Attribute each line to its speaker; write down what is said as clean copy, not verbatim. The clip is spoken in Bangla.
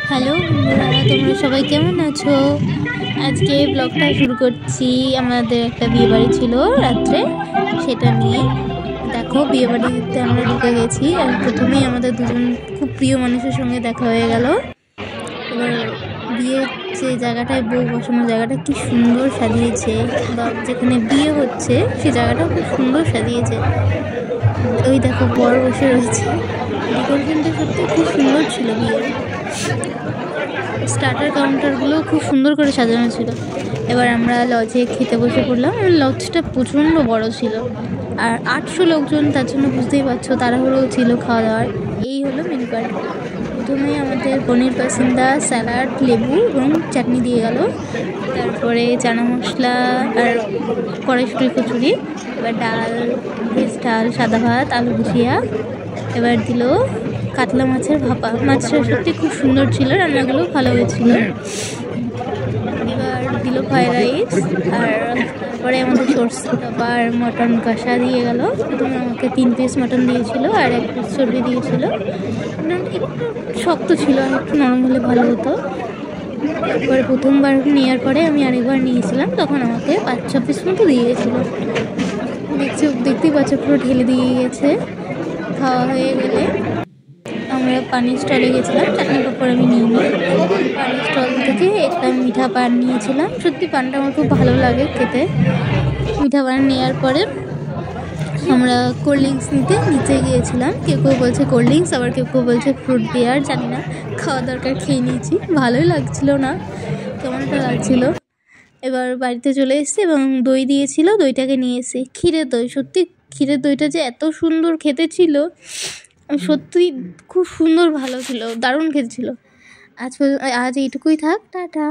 Speaker 1: হ্যালো বন্ধুরা, তোমরা সবাই কেমন আছো? আজকে ব্লগটা শুরু করছি। আমাদের একটা বিয়ে বাড়ি ছিল রাত্রে, সেটা নিয়ে। দেখো, বিয়ে বাড়িতে আমরা ঢুকে গেছি আর প্রথমেই আমাদের দুজন খুব প্রিয় মানুষের সঙ্গে দেখা হয়ে গেল। এবার বিয়ের যে জায়গাটায় বউ বসানোর জায়গাটা কি সুন্দর সাজিয়েছে, বা যেখানে বিয়ে হচ্ছে সে জায়গাটা খুব সুন্দর সাজিয়েছে। ওই দেখো, বর বসে রয়েছে। ডেকোরেশনটা সত্যি খুব সুন্দর ছিল। বিয়ের স্টার্টার কাউন্টারগুলো খুব সুন্দর করে সাজানো ছিল। এবার আমরা লজে খেতে বসে পড়লাম। লজটা প্রচণ্ড বড় ছিল আর 800 লোকজন, তার জন্য বুঝতেই পারছো তাড়াহুড়ো ছিল খাওয়া দাওয়ার। এই হলো মেনু কার্ড। প্রথমে আমাদের পনির পাসিন্দা, স্যালাড, লেবু এবং চাটনি দিয়ে গেল। তারপরে চানা মশলা আর কড়াইশুঁটি কচুরি। এবার ডাল, ভেজ ডাল, সাদা ভাত, আলু ভুজিয়া। এবার দিল কাতলা মাছের ভাপা। মাছটা সত্যি খুব সুন্দর ছিল, রান্নাগুলো ভালো হয়েছিল। এবার দিল ফ্রাইড রাইস, আর তারপরে আমাদের সরষে ডাবা আর মটন কষা দিয়ে গেল। প্রথমে আমাকে 3 পিস মটন দিয়েছিল আর 1 পিস চর্বি দিয়েছিল। একটু শক্ত ছিল, আর একটু নরম হলে ভালো হতো। তারপরে প্রথমবার নেওয়ার পরে আমি আরেকবার নিয়েছিলাম, তখন আমাকে 5-6 পিস মতো দিয়ে গেছিলো। দেখতেই পাচ্ছ, পুরো ঢেলে দিয়ে গেছে। খাওয়া হয়ে গেলে আমরা পানির স্টলে গেছিলাম। চাটনি পাঁপড় আমি নিইনি। পানির স্টল থেকে একটা মিঠা পান নিয়েছিলাম। সত্যি পানটা আমার খুব ভালো লাগে খেতে। মিঠা পান নেওয়ার পরে আমরা কোল্ড ড্রিঙ্কস নিতে নিচে গিয়েছিলাম। কেউ বলছে কোল্ড ড্রিঙ্কস, আবার কেউ বলছে ফ্রুট বিয়ার, জানি না। খাওয়া দরকার খেয়ে নিয়েছি, ভালোই লাগছিল না, কেমন একটা লাগছিল। এবার বাড়িতে চলে এসেছি এবং দই দিয়েছিল, দইটাকে নিয়ে এসেছি। ক্ষীরের দই, সত্যি ক্ষীরের দইটা যে এত সুন্দর খেতে ছিল, সত্যি খুব সুন্দর, ভালো ছিল, দারুণ খেতে ছিল। আজ এইটুকুই থাক, টাটা।